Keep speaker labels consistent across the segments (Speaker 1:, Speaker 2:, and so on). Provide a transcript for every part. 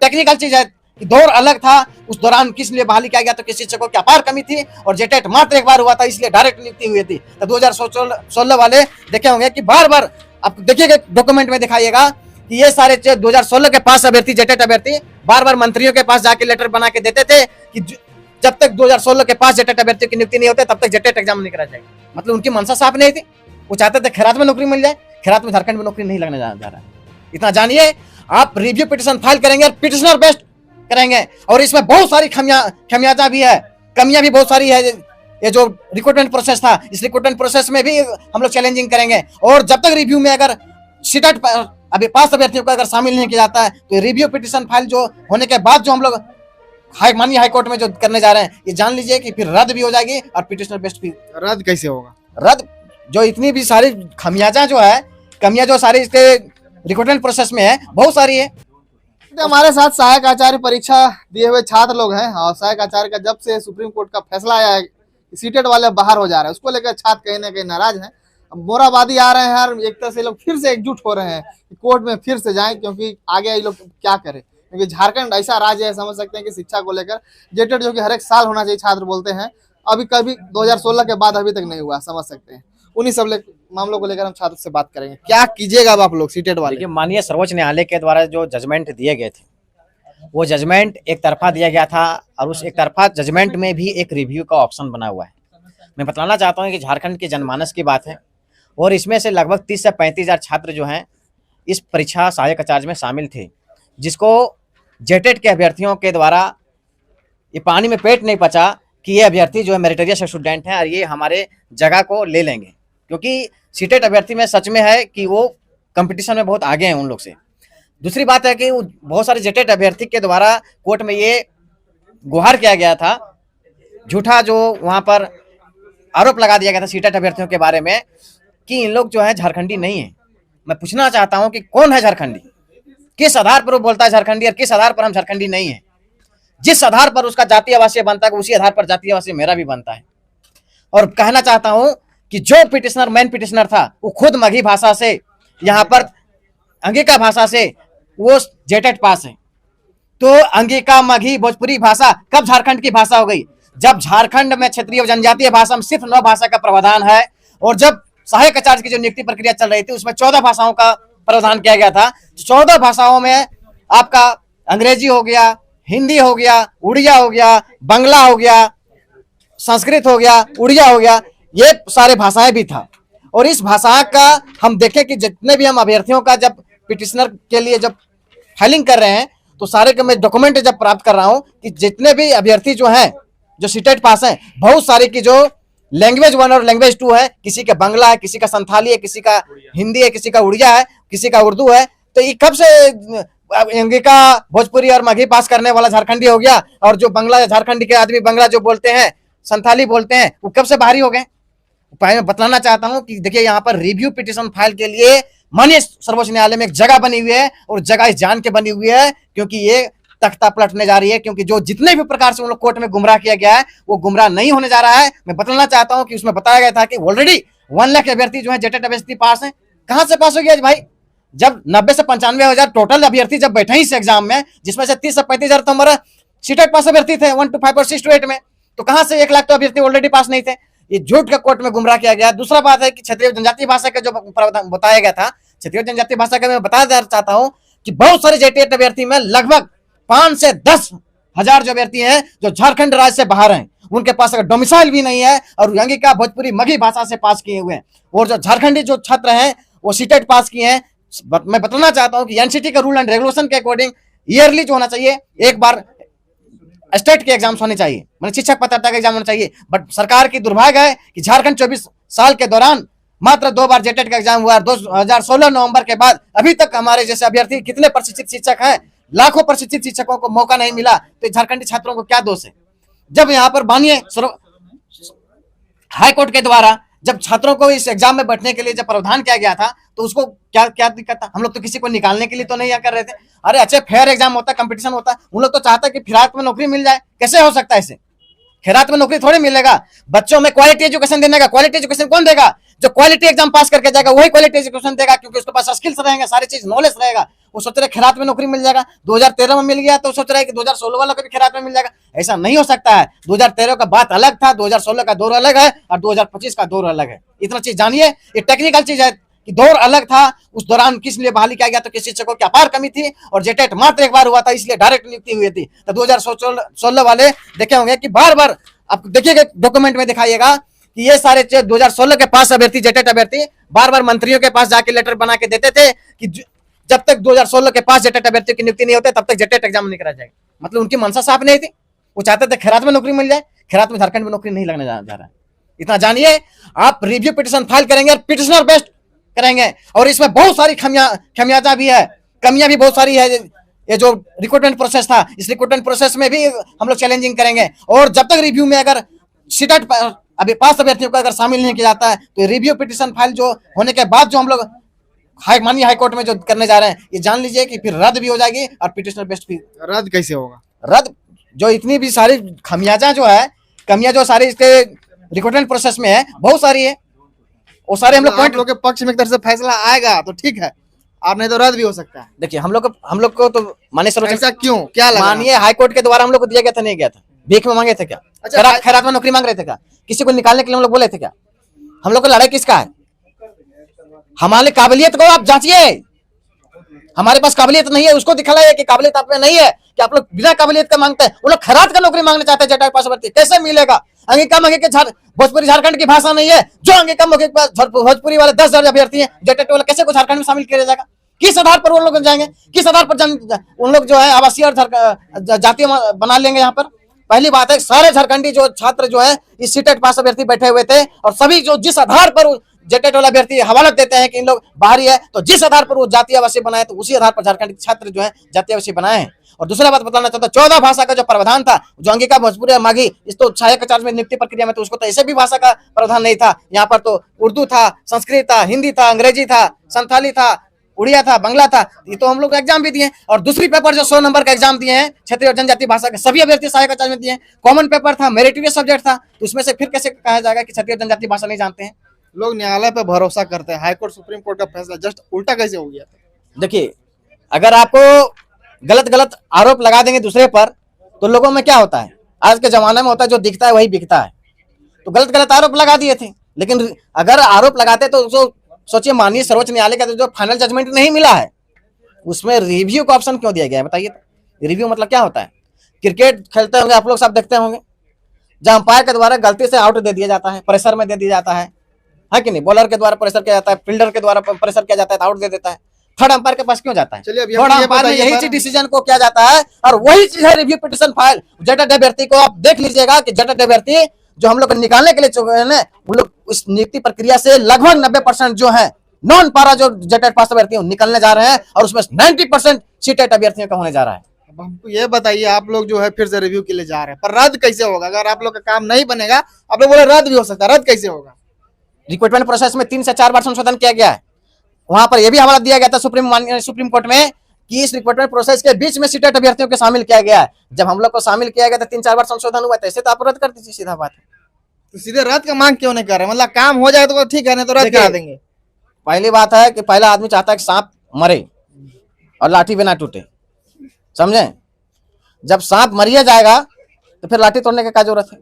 Speaker 1: Technical चीज है, दौर अलग था। उस दौरान किस लिए बहाली किया गया, तो किसी शिक्षकों की अपार कमी थी और जेटेट मात्र एक बार हुआ था, इसलिए डायरेक्ट नियुक्ति हुई थी। तो 2016 वाले देखे होंगे कि बार बार आप देखिएगा डॉक्यूमेंट में दिखाइएगा कि ये सारे 2016 के पास अभ्यर्थी, जेटेट अभ्यर्थी बार बार मंत्रियों के पास जाके लेटर बना के देते थे कि जब तक 2016 के पास जेटेट अभ्यर्थी की नियुक्ति नहीं होते तब तक जेटेट एग्जाम नहीं करा जाएगी। मतलब उनकी मंशा साफ नहीं थी, वो चाहते थे खैरात में नौकरी मिल जाए। खैरात में झारखंड में नौकरी नहीं लगने जा रहा है, इतना जानिए। आप रिव्यू पिटिशन फाइल करेंगे, पिटिशनर बेस्ट करेंगे, और इसमें बहुत सारी खमियाजा भी है, कमियां भी बहुत सारी है। ये जो रिक्रूटमेंट प्रोसेस था, इस रिक्रूटमेंट प्रोसेस में भी हम लोग चैलेंजिंग करेंगे। और जब तक रिव्यू में अगर सीटेट अभी पास अभ्यर्थियों को अगर शामिल नहीं किया जाता है, तो रिव्यू पिटिशन फाइल जो होने के बाद जो हम लोग माननीय हाईकोर्ट में जो करने जा रहे हैं, ये जान लीजिए कि फिर रद्द भी हो जाएगी और पिटिशनर बेस्ट भी।
Speaker 2: रद्द कैसे होगा?
Speaker 1: रद्द जो इतनी भी सारी खमियाजा जो है, कमियां जो सारी इसके रिक्रूटमेंट प्रोसेस में है, बहुत सारी है।
Speaker 2: तो हमारे साथ सहायक आचार्य परीक्षा दिए हुए छात्र लोग हैं, और सहायक आचार्य का जब से सुप्रीम कोर्ट का फैसला आया है सीटेट वाले बाहर हो जा रहे हैं, उसको लेकर छात्र कहीं ना कहीं नाराज हैं। मोराबादी आ रहे हैं और एक तरह से लोग फिर से एकजुट हो रहे हैं कि कोर्ट में फिर से जाएं, क्योंकि आगे ये लोग क्या करें, क्योंकि झारखंड ऐसा राज्य है, समझ सकते हैं कि शिक्षा को लेकर जेटेट जो कि हर एक साल होना चाहिए छात्र बोलते हैं, अभी कभी 2016 के बाद अभी तक नहीं हुआ, समझ सकते हैं। उन्हीं सब मामलों को लेकर हम छात्र से बात करेंगे। क्या कीजिएगा अब आप लोग सीटेट वाले?
Speaker 1: देखिए, माननीय सर्वोच्च न्यायालय के द्वारा जो जजमेंट दिए गए थे, वो जजमेंट एक तरफा दिया गया था, और उस एक तरफा जजमेंट में भी एक रिव्यू का ऑप्शन बना हुआ है। मैं बताना चाहता हूँ कि झारखंड के जनमानस की बात है, और इसमें से लगभग 30 से 35 हज़ार छात्र जो हैं इस परीक्षा सहायक आचार्य में शामिल थे, जिसको जेटेट के अभ्यर्थियों के द्वारा ये पानी में पेट नहीं पचा कि ये अभ्यर्थी जो है मेरिटोरियस स्टूडेंट हैं और ये हमारे जगह को ले लेंगे, क्योंकि सीटेट अभ्यर्थी में सच में है कि वो कंपटीशन में बहुत आगे हैं उन लोग से। दूसरी बात है कि बहुत सारे जेटेट अभ्यर्थी के द्वारा कोर्ट में ये गुहार किया गया था, झूठा जो वहाँ पर आरोप लगा दिया गया था सीटेट अभ्यर्थियों के बारे में कि इन लोग जो है झारखंडी नहीं है। मैं पूछना चाहता हूं कि कौन है झारखंडी, किस आधार पर वो बोलता है झारखंडी, और किस आधार पर हम झारखंडी नहीं है। जिस आधार पर उसका जातीय आवासीय बनता है, उसी आधार पर जातीय आवासीय मेरा भी बनता है। और कहना चाहता हूं कि जो पिटिशनर मेन पिटिशनर था, वो खुद मगही भाषा से, यहाँ पर अंगिका भाषा से वो जेटेट पास है। तो अंगिका, मगही, भोजपुरी भाषा कब झारखंड की भाषा हो गई? जब झारखंड में क्षेत्रीय जनजातीय भाषा में सिर्फ 9 भाषा का प्रावधान है, और जब सहायक आचार्य की जो नियुक्ति प्रक्रिया चल रही थी उसमें 14 भाषाओं का प्रावधान किया गया था। 14 भाषाओं में आपका अंग्रेजी हो गया, हिंदी हो गया, उड़िया हो गया, बंगला हो गया, संस्कृत हो गया, उड़िया हो गया, ये सारे भाषाएं भी था। और इस भाषा का हम देखें कि जितने भी हम अभ्यर्थियों का जब पिटिशनर के लिए जब फाइलिंग कर रहे हैं, तो सारे के मैं डॉक्यूमेंट जब प्राप्त कर रहा हूं कि जितने भी अभ्यर्थी जो हैं जो सीटेट पास हैं, बहुत सारे की जो लैंग्वेज 1 और लैंग्वेज 2 है, किसी का बंगला है, किसी का संथाली है, किसी का हिंदी है, किसी का उड़िया है, किसी का उर्दू है। तो ये कब से अंगिका, भोजपुरी और मगही पास करने वाला झारखंडी हो गया, और जो बंगला झारखंडी के आदमी बंगला जो बोलते हैं, संथाली बोलते हैं, वो कब से बाहरी हो गए? मैं बतलाना चाहता हूं कि देखिए, यहाँ पर रिव्यू पिटिशन फाइल के लिए माननीय सर्वोच्च न्यायालय में एक जगह बनी हुई है, और जगह इस जान के बनी हुई है क्योंकि ये तख्ता पलटने जा रही है, क्योंकि जो जितने भी प्रकार से उन लोग कोर्ट में गुमराह किया गया है, वो गुमराह नहीं होने जा रहा है। मैं बताना चाहता हूं कि उसमें बताया गया था कि ऑलरेडी 1 लाख अभ्यर्थी जो है जेटेट अभ्यर्थी पास है। कहां से पास हो गया भाई? जब 90 से 95 हजार टोटल अभ्यर्थी जब बैठे ही इस एग्जाम में, जिसमें से 30 से 35 हजार तो हमारा सीटेट पास अभ्यर्थी थे 1 to 5 और 6 to 8 में, तो कहां से 1 लाख तो अभ्यर्थी ऑलरेडी पास नहीं थे? ये झूठ का कोर्ट में गुमराह किया गया। दूसरा बात है कि क्षेत्रीय जनजातीय भाषा का जो बताया गया था, क्षेत्रीय जनजातीय भाषा का मैं बताना चाहता हूं कि बहुत सारे जेटेट अभ्यर्थी में लगभग 5 से 10 हजार जो अभ्यर्थी हैं जो झारखंड राज्य से बाहर हैं, उनके पास अगर डोमिसाइल भी नहीं है, और अंगिका, भोजपुरी, मगही भाषा से पास किए हुए हैं, और जो झारखंडी जो छात्र हैं वो सीटेट पास किए हैं। मैं बताना चाहता हूं कि एनसीटी का रूल एंड रेगुलेशन के अकॉर्डिंग ईयरली जो होना चाहिए, एक बार स्टेट के एग्जाम्स होने चाहिए, मतलब शिक्षक पात्रता का एग्जाम होना चाहिए। बट सरकार की दुर्भाग्य है कि झारखंड 24 साल के दौरान मात्र 2 बार जेटेट का एग्जाम हुआ। 2016 नवंबर के बाद अभी तक हमारे जैसे अभ्यर्थी कितने प्रशिक्षित शिक्षक हैं, लाखों प्रशिक्षित शिक्षकों को मौका नहीं मिला। तो झारखंडी छात्रों को क्या दोष है? जब यहाँ पर माननीय हाई कोर्ट के द्वारा जब छात्रों को इस एग्जाम में बैठने के लिए जब प्रावधान किया गया था, तो उसको क्या क्या दिक्कत था? हम लोग तो किसी को निकालने के लिए तो नहीं कर रहे थे। अरे अच्छे फेयर एग्जाम होता, कंपटीशन होता, उन लोग तो चाहता कि खैरात में नौकरी मिल जाए। कैसे हो सकता है इसे? खैरात में नौकरी थोड़ी मिलेगा। बच्चों में क्वालिटी एजुकेशन देने का, क्वालिटी एजुकेशन कौन देगा? जो क्वालिटी एग्जाम पास करके जाएगा वही क्वालिटी एजुकेशन देगा, क्योंकि उसके पास स्किल्स रहेंगे, सारी चीज नॉलेज रहेगा। वो सोच रहे खैरात में नौकरी मिल जाएगा, 2013 में मिल गया तो सोच रहे हैं कि 2016 वालों को भी खैरात में मिल जाएगा। ऐसा नहीं हो सकता है। 2013 का बात अलग था, 2016 का दौर अलग है और 2025 का दौर अलग है। इतना चीज जानिए, ये टेक्निकल चीज है कि दौर अलग था। उस दौरान किस लिए बहाली किया गया, तो किसी शिक्षकों की अपार कमी थी और जेटेट मात्र एक बार हुआ था, इसलिए डायरेक्ट नियुक्ति हुई थी। तो 2016 वाले देखे होंगे कि बार बार आप देखिएगा डॉक्यूमेंट में दिखाइएगा कि ये सारे 2016 के पास अभ्यर्थी, जेटेट अभ्यर्थी बार बार मंत्रियों के पास जाके लेटर बना के देते थे कि जब तक 2016 के पास जेटेट अभ्यर्थी की नियुक्ति नहीं होते तब तक जेटेट एग्जाम नहीं करा जाएगा। मतलब उनकी मंशा साफ नहीं थी, वो चाहते थे खैरात में नौकरी मिल जाए। खैरात में झारखंड में नौकरी नहीं लगने जा रहा है। इतना जानिए, आप रिव्यू पिटिशन फाइल करेंगे और पिटिशनर बेस्ट करेंगे और इसमें बहुत सारी खमियाजा भी है, कमियां भी बहुत सारी है। ये जो रिक्रूटमेंट प्रोसेस था, इस रिक्रूटमेंट प्रोसेस में भी हम लोग चैलेंजिंग करेंगे। और जब तक रिव्यू में अगर सीटेट अभी पास अभ्यर्थियों को अगर शामिल नहीं किया जाता है तो रिव्यू पिटिशन फाइल जो होने के बाद जो हम लोग माननीय हाईकोर्ट में जो करने जा रहे हैं, ये जान लीजिए कि फिर रद्द भी हो जाएगी और पिटिशनर बेस्ट भी।
Speaker 2: रद्द कैसे होगा?
Speaker 1: रद्द जो इतनी भी सारी खमियाजा जो है, कमियां जो सारी इसके रिक्रूटमेंट प्रोसेस में है, बहुत सारी है, वो सारे हम लोग
Speaker 2: पॉइंट लोग के पक्ष में एक तरह से फैसला आएगा तो ठीक है, और नहीं तो रद्द भी हो सकता है।
Speaker 1: देखिए हम लोग को तो माननीय सर्वोच्च,
Speaker 2: ऐसा क्यों, क्या लगा?
Speaker 1: माननीय हाईकोर्ट के द्वारा हम लोग को दिया गया था, नहीं गया था? भीख में मांगे थे क्या?
Speaker 2: अच्छा,
Speaker 1: खैरात में नौकरी मांग रहे थे क्या? किसी को निकालने के लिए हम लोग बोले थे क्या? हम लोग को लड़ाई किसका है? हमारी काबिलियत को आप जांचिए। हमारे पास काबिलियत नहीं है, उसको दिखलाइए कि काबिलियत आप में नहीं है, कि आप लोग बिना काबिलियत का मांगते हैं। वो लोग खैरात का नौकरी मांगना चाहते हैं, जेटेट पास अभ्यर्थी कैसे मिलेगा? अंगिका मंगे के भोजपुरी झारखंड की भाषा नहीं है, जो अंगिका मंगे भोजपुरी वाले 10,000 अभ्यर्थी हैं, जेटेट वाले कैसे को झारखंड में शामिल किया जाएगा? किस आधार पर वो लोग जाएंगे? किस आधार पर उन लोग जो है आवासीय और जातीय बना लेंगे? यहाँ पर पहली बात है, सारे झारखंडी जो छात्र जो है इस सीटेट पास अभ्यर्थी बैठे हुए थे और सभी जो जिस आधार पर जेटेट वाला अभ्यर्थी हवाला देते हैं कि इन लोग बाहरी है, तो जिस आधार पर वो जातीय आवासीय बनाए तो उसी आधार पर झारखंड के छात्र जो है जातीय आवासीय बनाए हैं। और दूसरा बात बताना चाहता हूं, 14 भाषा का जो प्रावधान था, जो अंगिका भोजपुरी माघी इस तो सहायक आचार्य में नियुक्ति प्रक्रिया में, तो उसको तो ऐसे भी भाषा का प्रावधान नहीं था। यहाँ पर तो उर्दू था, संस्कृत था, हिंदी था, अंग्रेजी था, संथाली था, उड़िया था, बंगला था। ये तो हम लोग एग्जाम भी दिए। और दूसरी पेपर जो 100 नंबर का एग्जाम दिए हैं क्षेत्रीय और जनजातीय भाषा के सभी अभ्यर्थी सहायक आचार्य में दिए हैं। कॉमन पेपर था, मेरिटोरियस सब्जेक्ट था, तो उसमें से फिर कैसे कहा जाएगा कि क्षेत्रीय और जनजातीय भाषा नहीं जानते हैं?
Speaker 2: लोग न्यायालय पे भरोसा करते हैं, हाईकोर्ट सुप्रीम कोर्ट का फैसला जस्ट उल्टा कैसे हो गया?
Speaker 1: देखिए, अगर आपको गलत आरोप लगा देंगे दूसरे पर तो लोगों में क्या होता है, आज के जमाने में होता है जो दिखता है वही बिकता है। तो गलत आरोप लगा दिए थे, लेकिन अगर आरोप लगाते तो सोचिए, माननीय सर्वोच्च न्यायालय का जो फाइनल जजमेंट नहीं मिला है उसमें रिव्यू का ऑप्शन क्यों दिया गया है? बताइए तो। रिव्यू मतलब क्या होता है? क्रिकेट खेलते होंगे आप लोग, सब देखते होंगे, जहां अंपायर के द्वारा गलती से आउट दे दिया जाता है, प्रेशर में दे दिया जाता है कि नहीं? बॉलर के द्वारा प्रेशर किया जाता है, फील्डर के द्वारा प्रेशर किया जाता है तो आउट दे देता है। थर्ड अंपायर के पास क्यों जाता है? थर्ड अंपायर में यही चीज डिसीजन को किया जाता है और वही चीज है रिव्यू पिटिशन फाइल। जेटेट अभ्यर्थी को आप देख लीजिएगा कि जेटेट अभ्यर्थी जो हम लोग निकालने के लिए उन लोग उस नियुक्ति प्रक्रिया से लगभग 90% जो है नॉन पारा जो जेटेट पास अभ्यर्थी निकलने जा रहे हैं और उसमें 90% सीटेट अभ्यर्थियों का होने जा रहा है।
Speaker 2: अब हमको ये बताइए, आप लोग जो है फिर से रिव्यू के लिए जा रहे हैं, पर रद्द कैसे होगा? अगर आप लोग का काम नहीं बनेगा, आप लोग बोले रद्द भी हो सकता है, रद्द कैसे होगा?
Speaker 1: रिक्रूटमेंट प्रोसेस में 3 से 4 बार संशोधन किया गया है। वहां पर यह भी हवाला दिया गया था सुप्रीम कोर्ट में कि इस रिक्रूटमेंट प्रोसेस के बीच में सीटेट अभ्यर्थियों को शामिल किया गया है। जब हम लोग को शामिल किया गया था 3-4 बार संशोधन हुआ, ऐसे तो आप रद्द कर दीजिए, सीधा बात है।
Speaker 2: तो सीधे रद्द का मांग क्यों नहीं कर रहे? मतलब काम हो जाए तो ठीक है, नहीं तो रद्द करा देंगे।
Speaker 1: पहली बात है कि पहला आदमी चाहता है कि सांप मरे और लाठी बिना टूटे, समझे? जब सांप मरिया जाएगा तो फिर लाठी तोड़ने की क्या जरूरत है?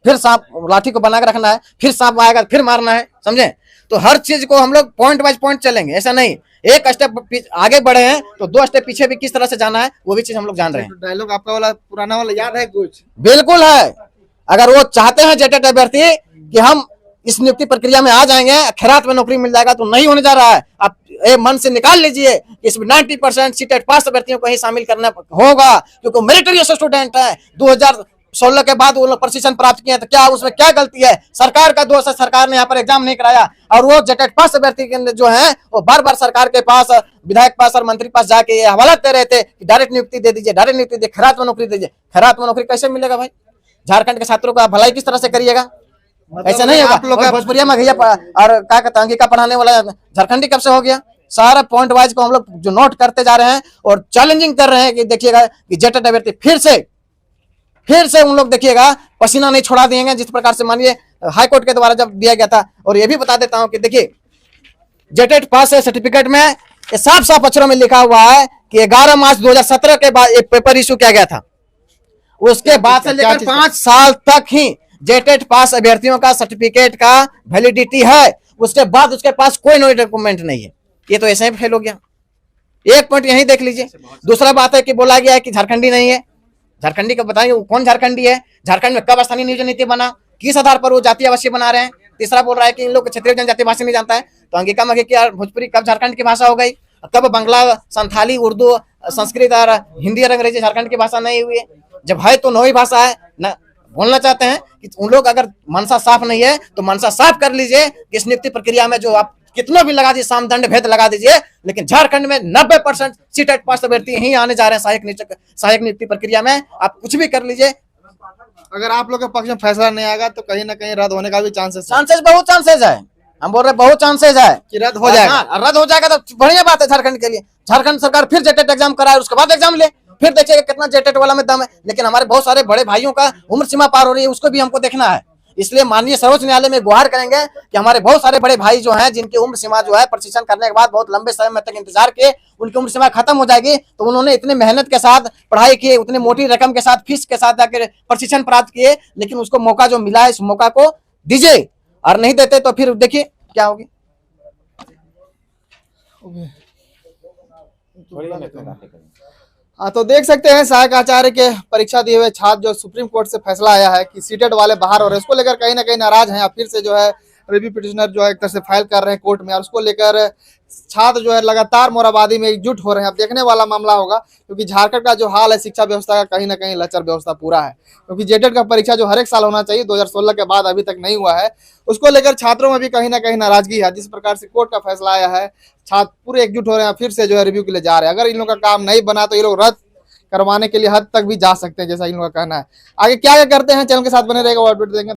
Speaker 1: फिर सांप लाठी को बना के रखना है, फिर सांप आएगा फिर मारना है, समझे? तो हर चीज को हम लोग पॉइंट वाइज पॉइंट चलेंगे, ऐसा नहीं एक स्टेप आगे बढ़े हैं तो 2 स्टेप पीछे भी किस तरह से जाना है वो भी चीज हम लोग जान रहे हैं।
Speaker 2: डायलॉग आपका वाला पुराना वाला याद है कुछ?
Speaker 1: बिल्कुल है। अगर वो चाहते हैं जेटेट अभ्यर्थी कि हम इस नियुक्ति प्रक्रिया में आ जाएंगे, खैरात में नौकरी मिल जाएगा, तो नहीं होने जा रहा है। आप मन से निकाल लीजिए कि इसमें 90% सीटेट पास अभ्यर्थियों को ही शामिल करना होगा, क्योंकि मेरिटोरियस स्टूडेंट है। 2016 के बाद वो लोग प्रशिक्षण प्राप्त किए, तो क्या उसमें क्या गलती है? सरकार का दोष है, सरकार ने यहाँ पर एग्जाम नहीं कराया। और वो जेटेट पास अभ्यर्थी जो है वो बार बार सरकार के पास, विधायक पास और मंत्री पास जाके ये हवाला दे रहे थे कि डायरेक्ट नियुक्ति दे दीजिए, डायरेक्ट नियुक्ति दीजिए, खैरात में नौकरी दीजिए। खैरात में नौकरी कैसे मिलेगा भाई? झारखंड के छात्रों का भलाई किस तरह से करिएगा? ऐसा नहीं होगा। और भोजपुरिया में भैया और क्या कहते हैं, अंगिका पढ़ाने वाला झारखंडी कब से हो गया? सारा पॉइंट वाइज को हम लोग जो नोट करते जा रहे हैं और चैलेंजिंग कर रहे हैं कि देखिएगा कि जेटेट अभ्यर्थी फिर से उन लोग देखिएगा पसीना नहीं छोड़ा देंगे, जिस प्रकार से मानिए हाईकोर्ट के द्वारा जब दिया गया था। और ये भी बता देता हूं कि देखिए जेटेट पास सर्टिफिकेट में ये साफ साफ अक्षरों में लिखा हुआ है कि 11 मार्च 2017 के बाद एक पेपर इशू किया गया था। उसके बाद से लेकर 5 साल तक ही जेटेट पास अभ्यर्थियों का सर्टिफिकेट का वैलिडिटी है। उसके बाद उसके पास कोई नई डॉक्यूमेंट नहीं है। ये तो ऐसे ही फेल हो गया। एक पॉइंट यही देख लीजिए। दूसरा बात है कि बोला गया है कि झारखंडी नहीं है। झारखंडी का बताएंगे कौन झारखंडी है, झारखंड में कब स्थानीय नियोजन नीति बना, किस आधार पर वो जातीय आवासीय बना रहे हैं। तीसरा बोल रहा है कि इन लोग क्षेत्रीय जनजातीय भाषा नहीं जानता है, तो अंगिका मगे की भोजपुरी कब झारखंड की भाषा हो गई, कब बंगला, संथाली, उर्दू, संस्कृत और हिंदी और अंग्रेजी झारखंड की भाषा नहीं हुई। जब है तो नई भाषा है ना। बोलना चाहते हैं कि उन लोग अगर मनसा साफ नहीं है तो मनसा साफ कर लीजिए कि इस नियुक्ति प्रक्रिया में जो आप कितना भी लगा दीजिए, सामदंड भेद लगा दीजिए, लेकिन झारखंड में 90% सीटेट पास अभ्यर्थी यही आने जा रहे हैं सहायक नियुक्ति प्रक्रिया में। आप कुछ भी कर लीजिए,
Speaker 2: अगर आप लोग के पक्ष में फैसला नहीं आएगा तो कहीं ना कहीं रद्द होने का भी चांसेस
Speaker 1: बहुत चांसेस है। हम बोल रहे बहुत चांसेस है
Speaker 2: कि रद्द हो जाएगा।
Speaker 1: रद्द हो जाएगा तो बढ़िया बात है झारखंड के लिए। झारखंड सरकार फिर जेटेट एग्जाम कराए, उसके बाद एग्जाम ले, फिर देखिएगा कितना जेटेट वाला में दम है। लेकिन हमारे बहुत सारे बड़े भाइयों का उम्र सीमा पार हो रही है, उसको भी हमको देखना है। इसलिए माननीय सर्वोच्च न्यायालय में गुहार करेंगे कि हमारे बहुत सारे बड़े भाई जो हैं, जिनकी उम्र सीमा जो है प्रशिक्षण करने के बाद बहुत लंबे समय तक इंतजार किए, उनकी उम्र सीमा खत्म हो जाएगी, तो उन्होंने इतने मेहनत के साथ पढ़ाई की, उतनी मोटी रकम के साथ फीस के साथ जाकर प्रशिक्षण प्राप्त किए, लेकिन उसको मौका जो मिला है इस मौका को दीजिए, और नहीं देते तो फिर देखिए क्या होगी।
Speaker 2: हाँ, तो देख सकते हैं सहायक आचार्य के परीक्षा दिए हुए छात्र जो सुप्रीम कोर्ट से फैसला आया है कि सीटेट वाले बाहर हो रहे हैं, उसको लेकर कहीं ना कहीं नाराज हैं। फिर से जो है रिव्यू पिटिशनर जो है एक तरह से फाइल कर रहे हैं कोर्ट में, और उसको लेकर छात्र जो है लगातार मोराबादी में एकजुट हो रहे हैं। अब देखने वाला मामला होगा, क्योंकि झारखंड का जो हाल है शिक्षा व्यवस्था का, कहीं ना कहीं लचर व्यवस्था पूरा है। क्योंकि जेटेट का परीक्षा जो हर एक साल होना चाहिए 2016 के बाद अभी तक नहीं हुआ है, उसको लेकर छात्रों में भी कहीं ना कहीं नाराजगी है। जिस प्रकार से कोर्ट का फैसला आया है, छात्र पूरे एकजुट हो रहे हैं, फिर से जो है रिव्यू के लिए जा रहे हैं। अगर इन लोगों का काम नहीं बना तो ये लोग रद्द करवाने के लिए हद तक भी जा सकते हैं, जैसा इन लोगों का कहना है। आगे क्या क्या करते हैं चैनल के साथ बने रहेगा, वो अपडेट देंगे।